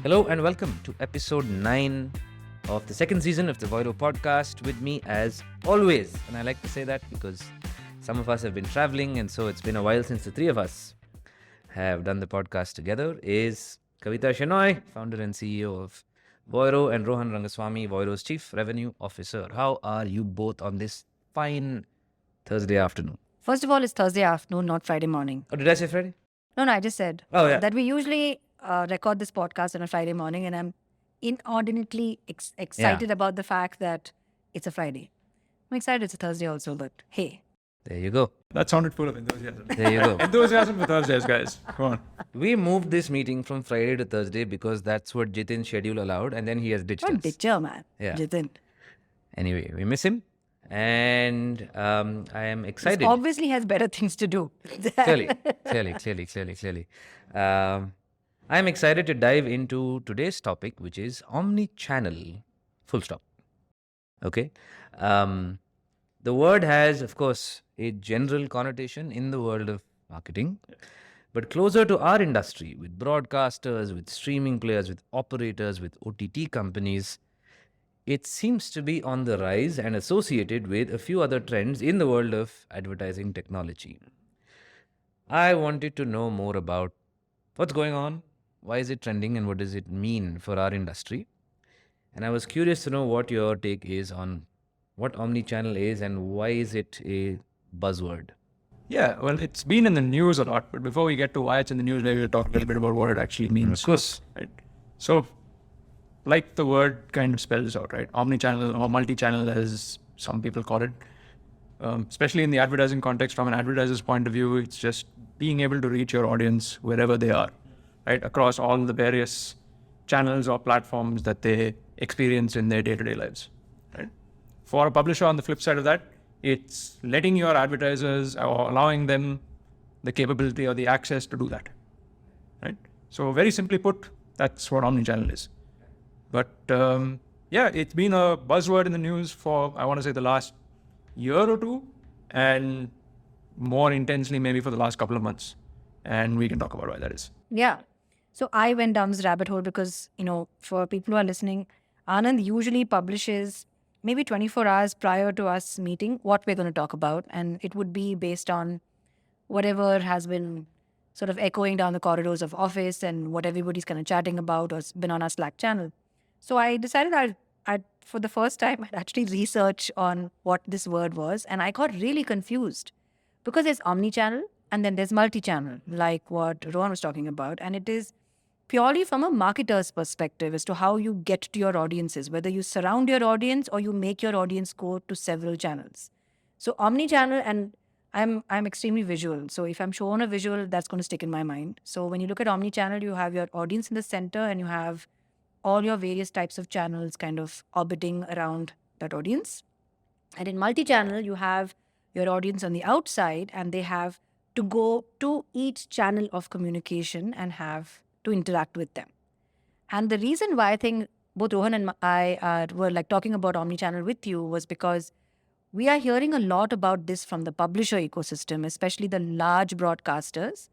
Hello and welcome to episode 9 of the second season of the Voiro podcast with me as always. And I like to say that because some of us have been traveling and so it's been a while since the three of us have done the podcast together. Is Kavita Shenoy, founder and CEO of Voiro, and Rohan Rangaswamy, Voiro's Chief Revenue Officer. How are you both on this fine Thursday afternoon? First of all, it's Thursday afternoon, not Friday morning. Oh, did I say Friday? No, I just said that we usually record this podcast on a Friday morning, and I'm inordinately excited about the fact that it's a Friday. I'm excited it's a Thursday also, but hey. There you go. That sounded full of enthusiasm. There you go. Enthusiasm for Thursdays, guys. Come on. We moved this meeting from Friday to Thursday because that's what Jitin's schedule allowed, and then he has ditched What us. ditcher, man. Yeah. Jitin. Anyway, we miss him, and I am excited. He obviously has better things to do. Clearly. I am excited to dive into today's topic, which is omni-channel. Full stop. Okay. The word has, of course, a general connotation in the world of marketing, but closer to our industry, with broadcasters, with streaming players, with operators, with OTT companies, it seems to be on the rise and associated with a few other trends in the world of advertising technology. I wanted to know more about what's going on, why is it trending, and what does it mean for our industry. And I was curious to know what your take is on what omnichannel is and why is it a buzzword. Yeah, well, it's been in the news a lot, but before we get to why it's in the news, maybe we'll talk a little bit about what it actually means. Of course. Right? So, like the word kind of spells out, right? Omnichannel or multi-channel, as some people call it. Especially in the advertising context, from an advertiser's point of view, it's just being able to reach your audience wherever they are, right? Across all the various channels or platforms that they experience in their day-to-day lives, right? For a publisher, on the flip side of that, it's letting your advertisers or allowing them the capability or the access to do that, right? So very simply put, that's what omnichannel is. But yeah, it's been a buzzword in the news for, I want to say, the last year or two, and more intensely maybe for the last couple of months. And we can talk about why that is. Yeah. So I went down this rabbit hole because, for people who are listening, Anand usually publishes maybe 24 hours prior to us meeting what we're going to talk about. And it would be based on whatever has been sort of echoing down the corridors of office and what everybody's kind of chatting about or has been on our Slack channel. So I decided I'd for the first time, I'd actually research on what this word was. And I got really confused because there's omnichannel and then there's multi-channel, like what Rohan was talking about. And it is purely from a marketer's perspective as to how you get to your audiences, whether you surround your audience or you make your audience go to several channels. So omni-channel, and I'm extremely visual. So if I'm shown a visual, that's going to stick in my mind. So when you look at omni-channel, you have your audience in the center and you have all your various types of channels kind of orbiting around that audience. And in multi-channel, you have your audience on the outside and they have to go to each channel of communication and have to interact with them. And the reason why I think both Rohan and I were like talking about omnichannel with you was because we are hearing a lot about this from the publisher ecosystem, especially the large broadcasters.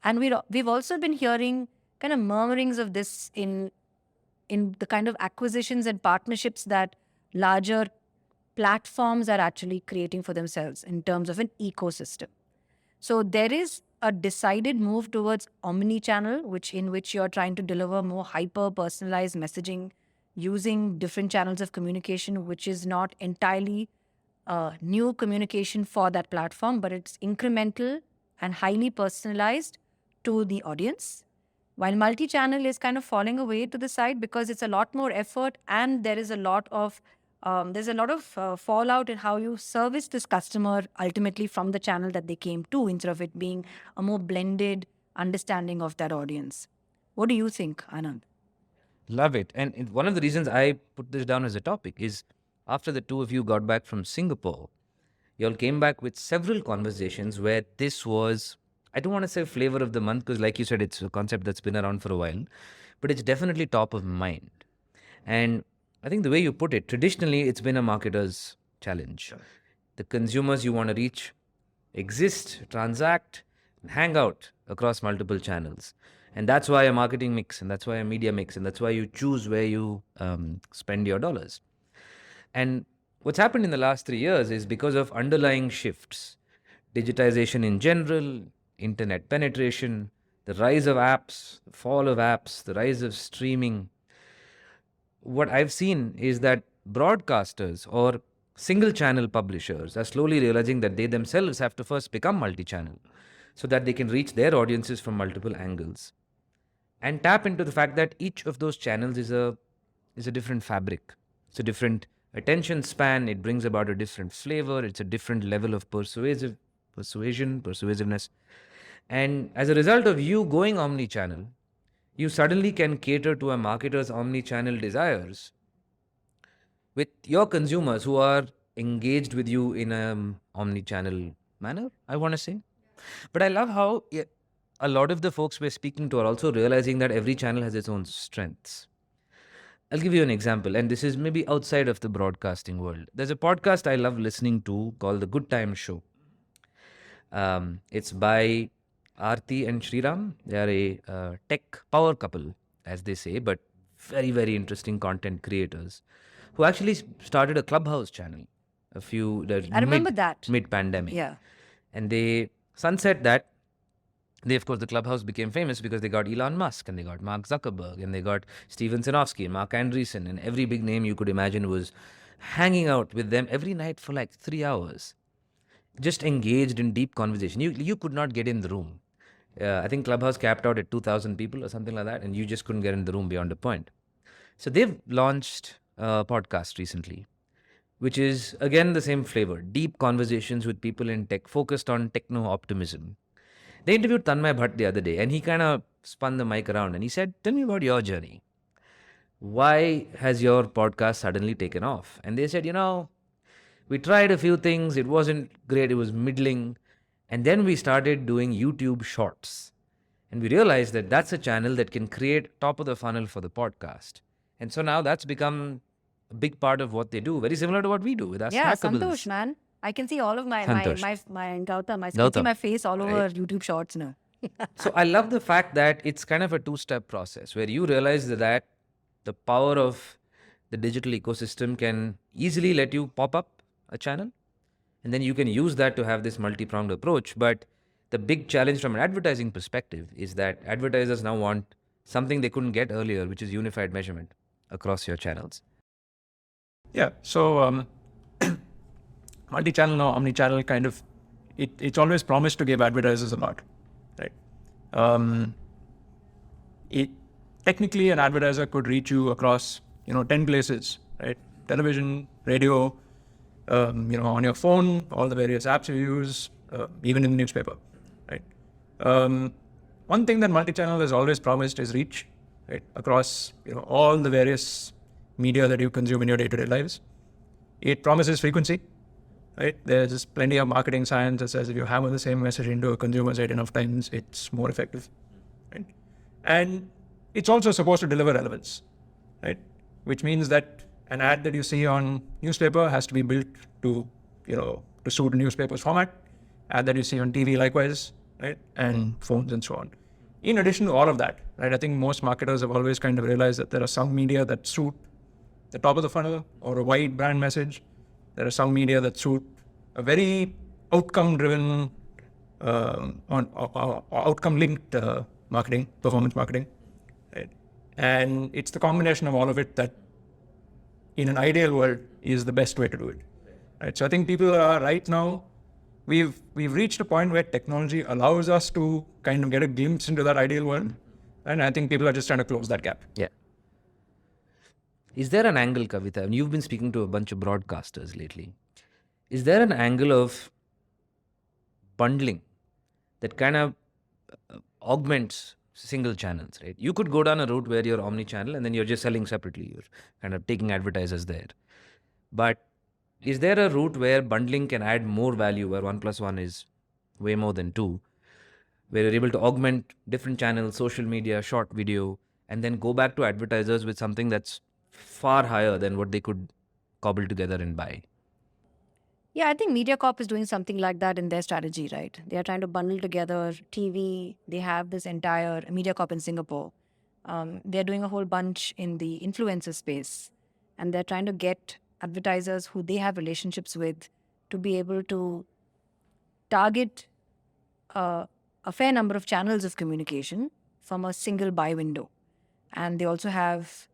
And we've also been hearing kind of murmurings of this in the kind of acquisitions and partnerships that larger platforms are actually creating for themselves in terms of an ecosystem. So there is a decided move towards omni-channel, in which you're trying to deliver more hyper-personalized messaging using different channels of communication, which is not entirely new communication for that platform, but it's incremental and highly personalized to the audience. While multi-channel is kind of falling away to the side because it's a lot more effort and there is a lot of fallout in how you service this customer ultimately from the channel that they came to, instead of it being a more blended understanding of that audience. What do you think, Anand? Love it. And one of the reasons I put this down as a topic is after the two of you got back from Singapore, you all came back with several conversations where this was, I don't want to say flavor of the month because like you said, it's a concept that's been around for a while, but it's definitely top of mind. And I think the way you put it, traditionally, it's been a marketer's challenge. Sure. The consumers you want to reach exist, transact, hang out across multiple channels. And that's why a marketing mix, and that's why a media mix, and that's why you choose where you spend your dollars. And what's happened in the last 3 years is because of underlying shifts, digitization in general, internet penetration, the rise of apps, the fall of apps, the rise of streaming. What I've seen is that broadcasters or single channel publishers are slowly realizing that they themselves have to first become multi channel so that they can reach their audiences from multiple angles and tap into the fact that each of those channels is a different fabric. It's a different attention span. It brings about a different flavor. It's a different level of persuasiveness. And as a result of you going omni-channel, you suddenly can cater to a marketer's omni-channel desires with your consumers who are engaged with you in an omni-channel manner, I want to say. But I love how a lot of the folks we're speaking to are also realizing that every channel has its own strengths. I'll give you an example, and this is maybe outside of the broadcasting world. There's a podcast I love listening to called The Good Time Show. It's by Aarti and Shriram. They are a tech power couple, as they say, but very, very interesting content creators who actually started a Clubhouse channel I remember that. mid-pandemic. Yeah. And they sunset that. Of course, the Clubhouse became famous because they got Elon Musk and they got Mark Zuckerberg and they got Steven Sinofsky and Mark Andreessen, and every big name you could imagine was hanging out with them every night for like 3 hours, just engaged in deep conversation. You could not get in the room. I think Clubhouse capped out at 2,000 people or something like that, and you just couldn't get in the room beyond a point. So they've launched a podcast recently, which is again the same flavor, deep conversations with people in tech, focused on techno optimism. They interviewed Tanmay Bhatt the other day, and he kind of spun the mic around and he said, "Tell me about your journey. Why has your podcast suddenly taken off?" And they said, we tried a few things. It wasn't great. It was middling. And then we started doing YouTube shorts. And we realized that that's a channel that can create top of the funnel for the podcast. And so now that's become a big part of what they do, very similar to what we do with our Yeah, Snackables. Santosh, man. I can see all of my Santosh. Gautam. I can see Gautam, my face all over right. YouTube shorts now. So I love the fact that it's kind of a two-step process where you realize that the power of the digital ecosystem can easily let you pop up a channel, and then you can use that to have this multi-pronged approach. But the big challenge from an advertising perspective is that advertisers now want something they couldn't get earlier, which is unified measurement across your channels. Yeah. So multi-channel or omni-channel kind of, it's always promised to give advertisers a lot, right? Technically, an advertiser could reach you across 10 places, right? Television, radio, on your phone, all the various apps you use, even in the newspaper, right? One thing that multi-channel has always promised is reach, right? Across all the various media that you consume in your day-to-day lives. It promises frequency, right? There's plenty of marketing science that says if you hammer the same message into a consumer's head enough times, it's more effective, right? And it's also supposed to deliver relevance, right? Which means that an ad that you see on newspaper has to be built to suit a newspaper's format. Ad that you see on TV likewise, right? And phones and so on. In addition to all of that, right? I think most marketers have always kind of realized that there are some media that suit the top of the funnel or a wide brand message. There are some media that suit a very outcome-driven, outcome-linked marketing, performance marketing, right? And it's the combination of all of it that, in an ideal world, is the best way to do it, right? So I think people are right now, we've reached a point where technology allows us to kind of get a glimpse into that ideal world, and I think people are just trying to close that gap. Yeah. Is there an angle, Kavita, and you've been speaking to a bunch of broadcasters lately, is there an angle of bundling that kind of augments single channels, right? You could go down a route where you're omni-channel and then you're just selling separately. You're kind of taking advertisers there. But is there a route where bundling can add more value, where 1 + 1 is way more than 2, where you're able to augment different channels, social media, short video, and then go back to advertisers with something that's far higher than what they could cobble together and buy? Yeah, I think MediaCorp is doing something like that in their strategy, right? They are trying to bundle together TV. They have this entire MediaCorp in Singapore. They're doing a whole bunch in the influencer space. And they're trying to get advertisers who they have relationships with to be able to target a fair number of channels of communication from a single buy window. And they also have,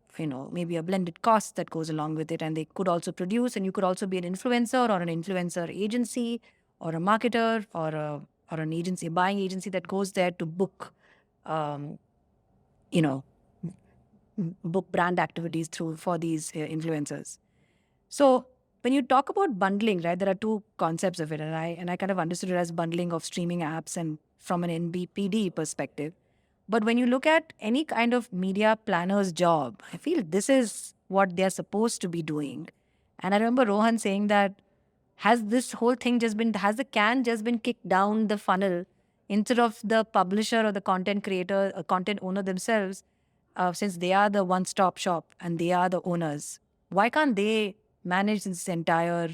maybe a blended cost that goes along with it. And they could also produce, and you could also be an influencer or an influencer agency or a marketer or an agency, a buying agency that goes there to book, you know, book brand activities through for these influencers. So when you talk about bundling, right, there are two concepts of it, and I kind of understood it as bundling of streaming apps and from an NBPD perspective. But when you look at any kind of media planner's job, I feel this is what they're supposed to be doing. And I remember Rohan saying that has this whole thing has the can just been kicked down the funnel instead of the publisher or the content creator, content owner themselves, since they are the one-stop shop and they are the owners. Why can't they manage this entire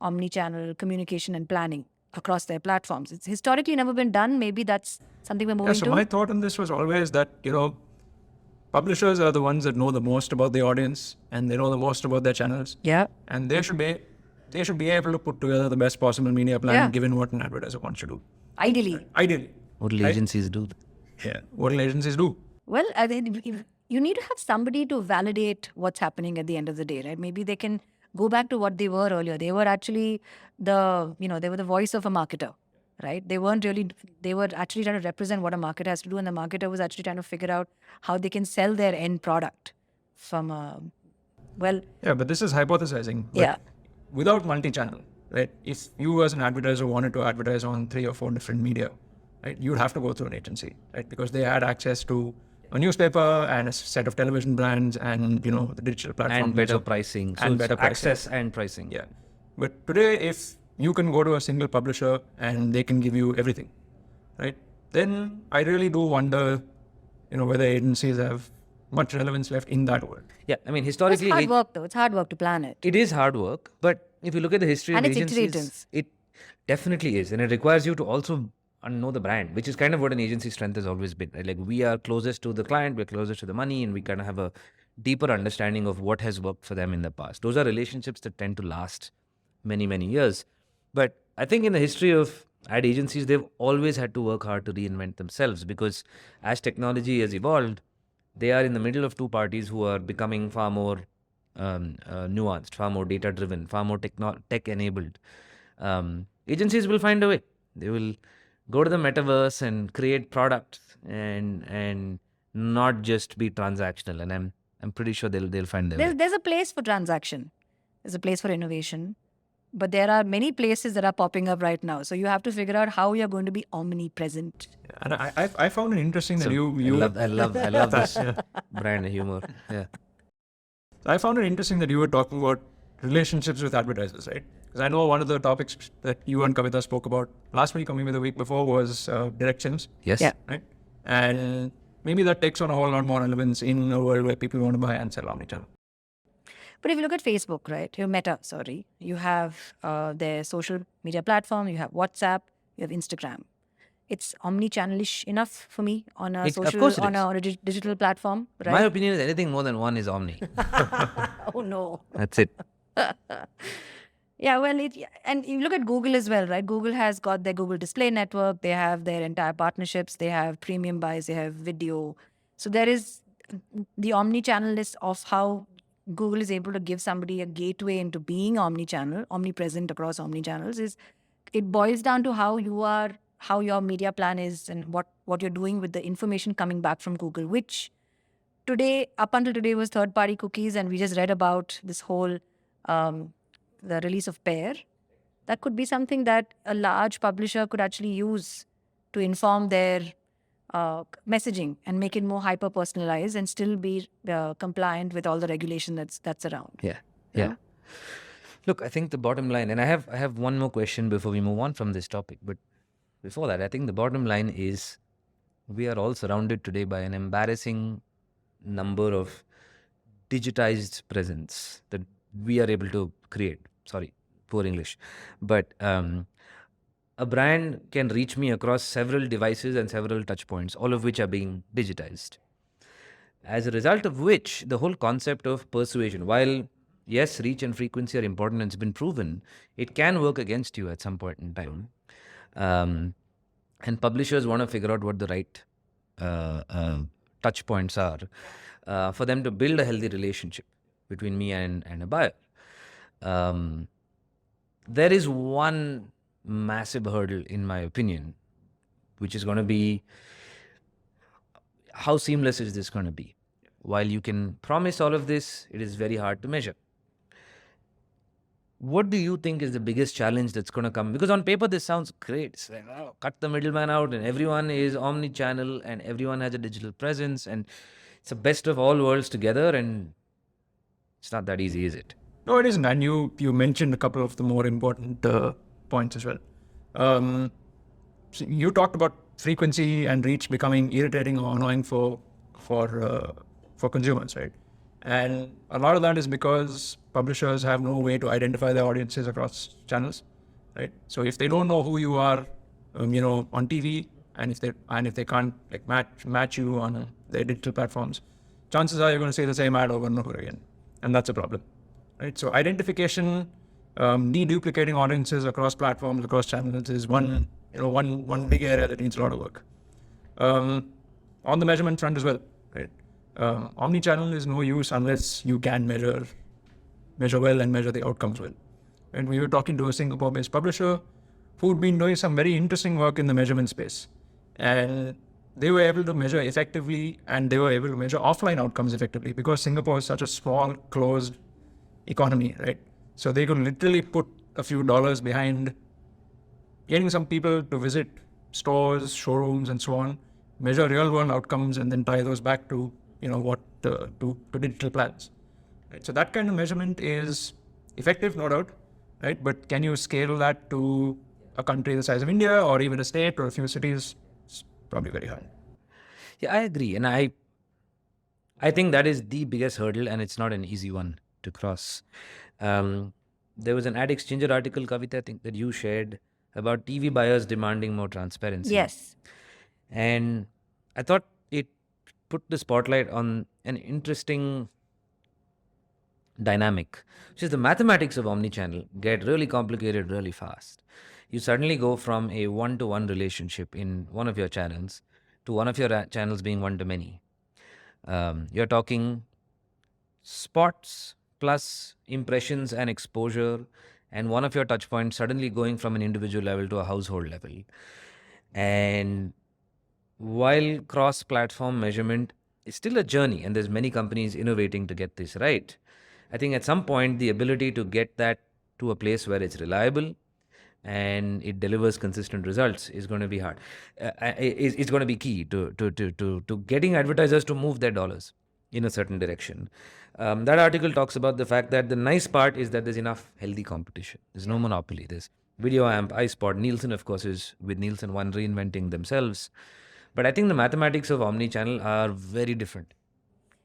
omni-channel communication and planning across their platforms? It's historically never been done. Maybe that's something we're moving So to. my thought on this was always that, publishers are the ones that know the most about the audience and they know the most about their channels. Yeah. And they should be able to put together the best possible media plan given what an advertiser wants to do. Ideally. What will agencies do? Yeah. What will agencies do? Well, I think you need to have somebody to validate what's happening at the end of the day, right? Maybe they can go back to what they were earlier. They were actually they were the voice of a marketer, right? They were actually trying to represent what a marketer has to do. And the marketer was actually trying to figure out how they can sell their end product from Yeah, but this is hypothesizing. But Yeah. Without multi-channel, right? If you as an advertiser wanted to advertise on 3 or 4 different media, right, you'd have to go through an agency, right? Because they had access to a newspaper and a set of television brands and, the digital platform. And better pricing. So And it's better pricing. access and pricing. Yeah. But today, if you can go to a single publisher and they can give you everything, right? Then I really do wonder, whether agencies have much relevance left in that world. Yeah, I mean, It's historically, hard work, though. It's hard work to plan it. it is hard work. But if you look at the history And of it's agencies, iterative. it definitely is. And it requires you to also know the brand, which is kind of what an agency's strength has always been. Right? Like, we are closest to the client, we're closest to the money, and we kind of have a deeper understanding of what has worked for them in the past. Those are relationships that tend to last many, many years. But I think in the history of ad agencies, they've always had to work hard to reinvent themselves, because as technology has evolved, they are in the middle of two parties who are becoming far more nuanced, far more data driven, far more tech enabled. Agencies will find a way. They will go to the metaverse and create products and not just be transactional. And I'm pretty sure they'll find their way. There's a place for transaction. There's a place for innovation. But there are many places that are popping up right now. So you have to figure out how you're going to be omnipresent. And I found it interesting that I love this brand humor. Yeah. I found it interesting that you were talking about relationships with advertisers, right? Because I know one of the topics that you and Kavita spoke about last week or maybe the week before was directions. Yes. Yeah. Right? And maybe that takes on a whole lot more relevance in a world where people want to buy and sell omnichannel. But if you look at Facebook, right, you have their social media platform, you have WhatsApp, you have Instagram. It's omni-channelish enough for me on a Of social, course it on is. a digital platform, My right? opinion is anything more than one is omni. Oh no. That's it. Yeah, well, and you look at Google as well, right? Google has got their Google Display Network. They have their entire partnerships. They have premium buys. They have video. So there is the omni-channel list of how Google is able to give somebody a gateway into being omni-channel, omnipresent across omni-channels. It boils down to how your media plan is and what you're doing with the information coming back from Google, which up until today was third-party cookies, and we just read about this whole the release of Pair. That could be something that a large publisher could actually use to inform their messaging and make it more hyper-personalized and still be compliant with all the regulation that's around. Yeah. Look, I think the bottom line, and I have one more question before we move on from this topic. But before that, I think the bottom line is we are all surrounded today by an embarrassing number of digitized presence that we are able to create. Sorry, poor English, but a brand can reach me across several devices and several touch points, all of which are being digitized. As a result of which, the whole concept of persuasion, while yes, reach and frequency are important and it's been proven, it can work against you at some point in time. And publishers want to figure out what the right touch points are for them to build a healthy relationship between me and a buyer. There is one massive hurdle, in my opinion, which is going to be how seamless is this going to be? While you can promise all of this, it is very hard to measure. What do you think is the biggest challenge that's going to come? Because on paper, this sounds great. It's like, oh, cut the middleman out, and everyone is omni-channel, and everyone has a digital presence, and it's the best of all worlds together. And it's not that easy, is it? No, it isn't. And you mentioned a couple of the more important points as well. So you talked about frequency and reach becoming irritating or annoying for consumers, right? And a lot of that is because publishers have no way to identify their audiences across channels, right? So if they don't know who you are, on TV, and if they can't like match you on their digital platforms, chances are you're going to see the same ad over and over again, and that's a problem, right? So identification, deduplicating audiences across platforms, across channels is one big area that needs a lot of work. On the measurement front as well, right? Omni-channel is no use unless you can measure well and measure the outcomes well. And we were talking to a Singapore-based publisher who'd been doing some very interesting work in the measurement space. And they were able to measure effectively, and they were able to measure offline outcomes effectively because Singapore is such a small, closed economy, right? So they could literally put a few dollars behind getting some people to visit stores, showrooms, and so on, measure real-world outcomes, and then tie those back to to digital plans. Right? So that kind of measurement is effective, no doubt, right? But can you scale that to a country the size of India or even a state or a few cities? It's probably very hard. Yeah, I agree. And I think that is the biggest hurdle, and it's not an easy one to cross. There was an Ad Exchanger article, Kavita, I think that you shared about TV buyers demanding more transparency. Yes. And I thought it put the spotlight on an interesting dynamic, which is the mathematics of omnichannel get really complicated really fast. You suddenly go from a one-to-one relationship in one of your channels to one of your channels being one-to-many. You're talking spots plus impressions and exposure, and one of your touch points suddenly going from an individual level to a household level. And while cross-platform measurement is still a journey, and there's many companies innovating to get this right, I think at some point the ability to get that to a place where it's reliable and it delivers consistent results is going to be hard. It's going to be key to getting advertisers to move their dollars in a certain direction. That article talks about the fact that the nice part is that there's enough healthy competition. There's no monopoly. There's VideoAmp, iSpot, Nielsen, of course, is with Nielsen One reinventing themselves. But I think the mathematics of omni-channel are very different.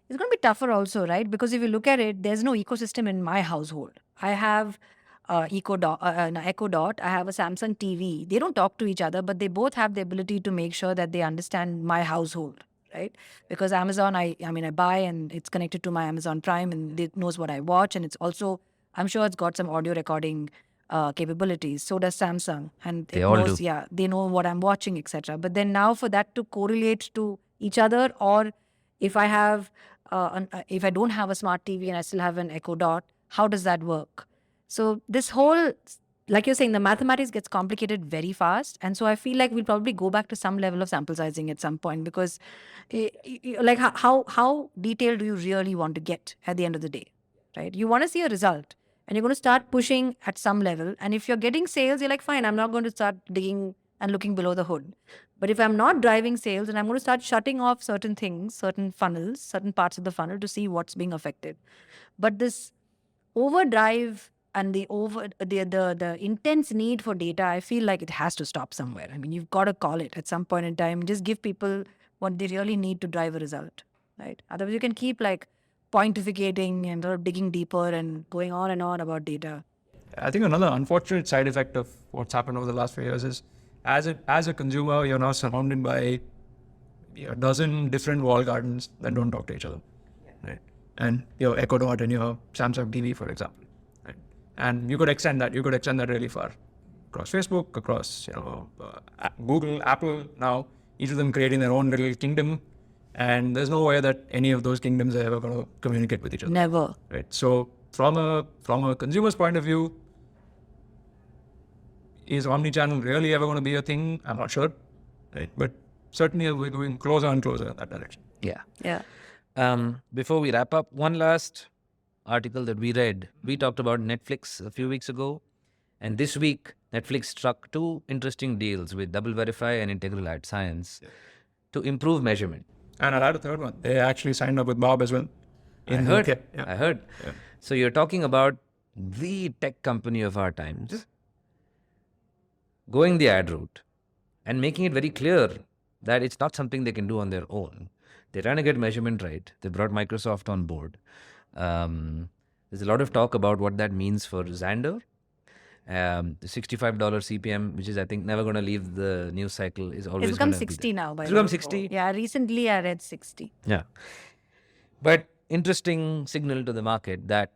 It's going to be tougher also, right? Because if you look at it, there's no ecosystem in my household. I have Echo Dot, I have a Samsung TV. They don't talk to each other, but they both have the ability to make sure that they understand my household, right? Because Amazon, I buy and it's connected to my Amazon Prime and it knows what I watch. And it's also, I'm sure it's got some audio recording capabilities. So does Samsung. And They all do. Yeah, they know what I'm watching, etc. But then now for that to correlate to each other, or if I have, if I don't have a smart TV and I still have an Echo Dot, how does that work? So this whole, like you're saying, the mathematics gets complicated very fast. And so I feel like we'll probably go back to some level of sample sizing at some point because like how detailed do you really want to get at the end of the day, right? You want to see a result and you're going to start pushing at some level. And if you're getting sales, you're like, fine, I'm not going to start digging and looking below the hood. But if I'm not driving sales and I'm going to start shutting off certain things, certain funnels, certain parts of the funnel to see what's being affected. But this overdrive and the intense need for data, I feel like it has to stop somewhere. I mean, you've got to call it at some point in time. Just give people what they really need to drive a result, right? Otherwise, you can keep like pontificating and sort of digging deeper and going on and on about data. I think another unfortunate side effect of what's happened over the last few years is, as a consumer, you're now surrounded by a dozen different wall gardens that don't talk to each other, right? And your Echo Dot and your Samsung TV, for example, right? And you could extend that. You could extend that really far across Facebook, across Google, Apple. Now each of them creating their own little kingdom, and there's no way that any of those kingdoms are ever going to communicate with each other. Never. Right. So from a consumer's point of view, is omnichannel really ever going to be a thing? I'm not sure. Right. But certainly we're going closer and closer in that direction. Yeah. Yeah. Before we wrap up, one last article that we read. We talked about Netflix a few weeks ago, and this week Netflix struck two interesting deals with Double Verify and Integral Ad Science to improve measurement. And I'll add a third one. They actually signed up with Bob as well. I heard. UK. Yeah. I heard. Yeah. So you're talking about the tech company of our times going the ad route and making it very clear that it's not something they can do on their own. They're trying to get measurement right. They brought Microsoft on board. There's a lot of talk about what that means for Xandr. The $65 CPM, which is I think never going to leave the news cycle, is always It's become gonna be 60 there. now. By It's the become way. 60? Yeah, recently I read 60. Yeah. But interesting signal to the market that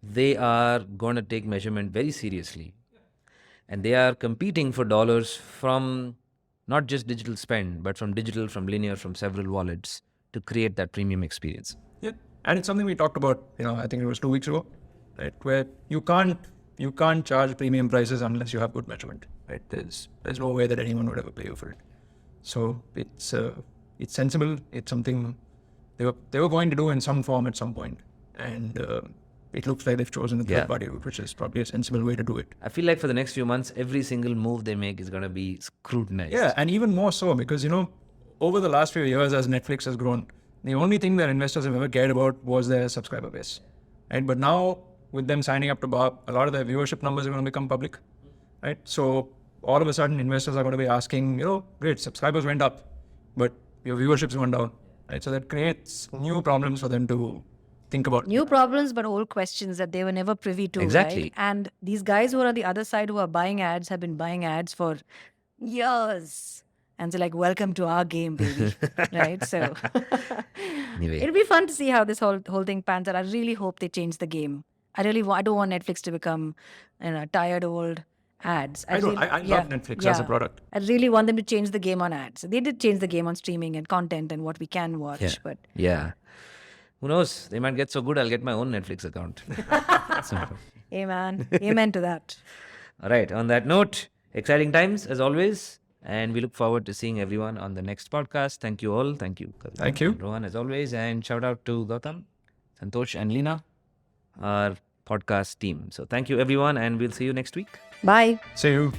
they are going to take measurement very seriously. And they are competing for dollars from not just digital spend, but from digital, from linear, from several wallets to create that premium experience. Yeah. And it's something we talked about, I think it was 2 weeks ago, right? Where you can't charge premium prices unless you have good measurement, right? There's no way that anyone would ever pay you for it. So it's sensible. It's something they were going to do in some form at some point. And it looks like they've chosen a third party route, which is probably a sensible way to do it. I feel like for the next few months, every single move they make is going to be scrutinized. Yeah, and even more so because, over the last few years as Netflix has grown, the only thing that investors have ever cared about was their subscriber base. Right? But now, with them signing up to Bob, a lot of their viewership numbers are going to become public. Right? So all of a sudden, investors are going to be asking, great, subscribers went up, but your viewership's gone down. Right? So that creates new problems for them to think about. New problems, but old questions that they were never privy to. Exactly. Right? And these guys who are on the other side who are buying ads have been buying ads for years. And they're like, welcome to our game, baby. Right? So Anyway. it'll be fun to see how this whole thing pans out. I really hope they change the game. I don't want Netflix to become tired old ads. I love Netflix as a product. I really want them to change the game on ads. They did change the game on streaming and content and what we can watch. But Yeah. Who knows? They might get so good, I'll get my own Netflix account. amen. Amen to that. All right. On that note, exciting times as always. And we look forward to seeing everyone on the next podcast. Thank you all. Thank you. Kavita Thank you. and Rohan, as always. And shout out to Gautam, Santosh, and Leena, our podcast team. So thank you, everyone. And we'll see you next week. Bye. See you.